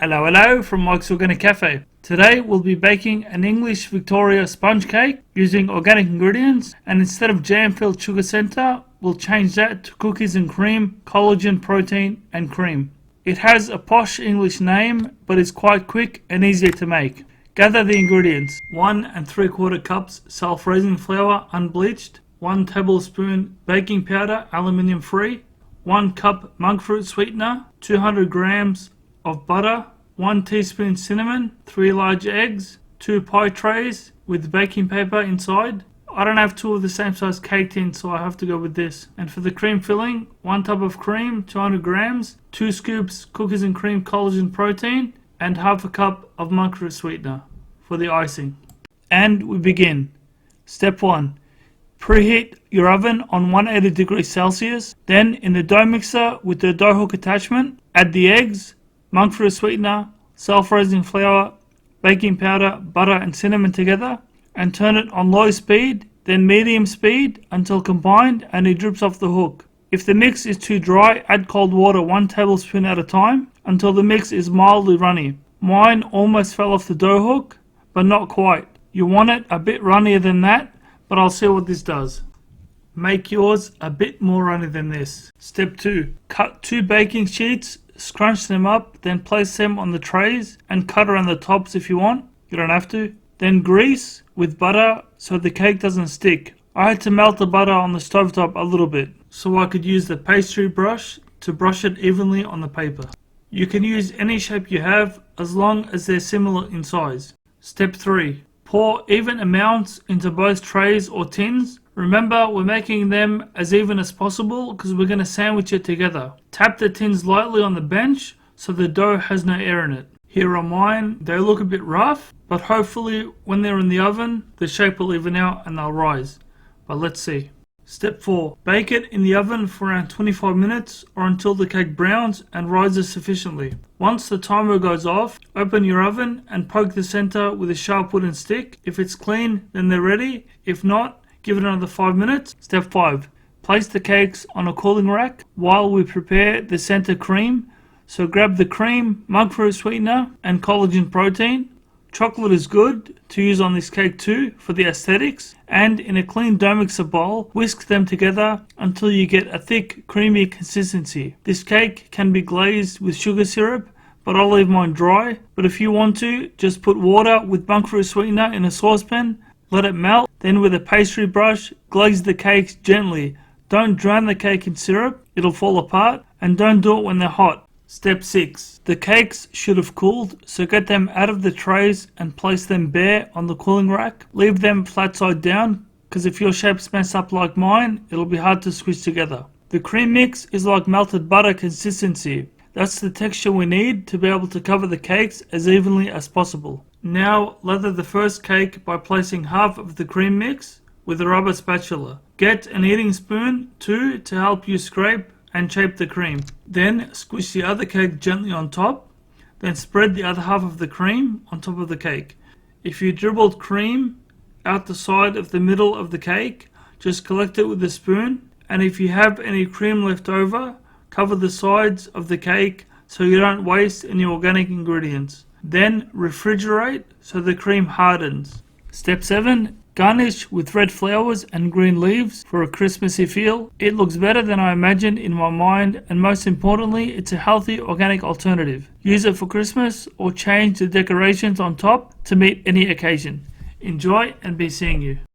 Hello, hello from Mike's Organic Cafe. Today we'll be baking an English Victoria sponge cake using organic ingredients, and instead of jam-filled sugar center, we'll change that to cookies and cream, collagen, protein and cream. It has a posh English name, but it's quite quick and easier to make. Gather the ingredients: 1 3/4 cups self-raising flour unbleached, 1 tablespoon baking powder aluminium free, 1 cup monk fruit sweetener, 200 grams of butter, 1 teaspoon cinnamon, 3 large eggs, 2 pie trays with baking paper inside. I don't have 2 of the same size cake tins, so I have to go with this. And for the cream filling, 1 tub of cream, 200 grams, 2 scoops cookies and cream collagen protein, and half a cup of monk fruit sweetener for the icing. And we begin. Step 1. Preheat your oven on 180 degrees Celsius. Then in the dough mixer with the dough hook attachment, add the eggs, monk fruit sweetener, self-raising flour, baking powder, butter and cinnamon together, and turn it on low speed, then medium speed until combined and it drips off the hook. If the mix is too dry, add cold water 1 tablespoon at a time until the mix is mildly runny. Mine almost fell off the dough hook, but not quite. You want it a bit runnier than that, but I'll see what this does. Make yours a bit more runny than this. Step 2. Cut 2 baking sheets, scrunch them up, then place them on the trays and cut around the tops if you want. You don't have to. Then grease with butter so the cake doesn't stick. I had to melt the butter on the stovetop a little bit so I could use the pastry brush to brush it evenly on the paper. You can use any shape you have as long as they're similar in size. Step 3. Pour even amounts into both trays or tins. Remember, we're making them as even as possible because we're going to sandwich it together. Tap the tins lightly on the bench so the dough has no air in it. Here are mine. They look a bit rough, but hopefully when they're in the oven, the shape will even out and they'll rise. But let's see. Step 4. Bake it in the oven for around 25 minutes or until the cake browns and rises sufficiently. Once the timer goes off, open your oven and poke the center with a sharp wooden stick. If it's clean, then they're ready. If not, give it another 5 minutes. Step 5. Place the cakes on a cooling rack while we prepare the center cream. So grab the cream, monk fruit sweetener and collagen protein. Chocolate is good to use on this cake too for the aesthetics. And in a clean dough mixer bowl, whisk them together until you get a thick, creamy consistency. This cake can be glazed with sugar syrup, but I'll leave mine dry. But if you want to, just put water with monk fruit sweetener in a saucepan, let it melt, then with a pastry brush, glaze the cakes gently. Don't drown the cake in syrup, it'll fall apart, and don't do it when they're hot. Step 6. The cakes should have cooled, so get them out of the trays and place them bare on the cooling rack. Leave them flat side down, because if your shape's messed up like mine, it'll be hard to squish together. The cream mix is like melted butter consistency. That's the texture we need to be able to cover the cakes as evenly as possible. Now lather the first cake by placing half of the cream mix with a rubber spatula. Get an eating spoon too to help you scrape and shape the cream. Then squish the other cake gently on top. Then spread the other half of the cream on top of the cake. If you dribbled cream out the side of the middle of the cake, just collect it with a spoon. And if you have any cream left over, cover the sides of the cake so you don't waste any organic ingredients. Then refrigerate so the cream hardens. Step 7. Garnish with red flowers and green leaves for a Christmassy feel. It looks better than I imagined in my mind, and most importantly, it's a healthy organic alternative. Use it for Christmas or change the decorations on top to meet any occasion. Enjoy and be seeing you.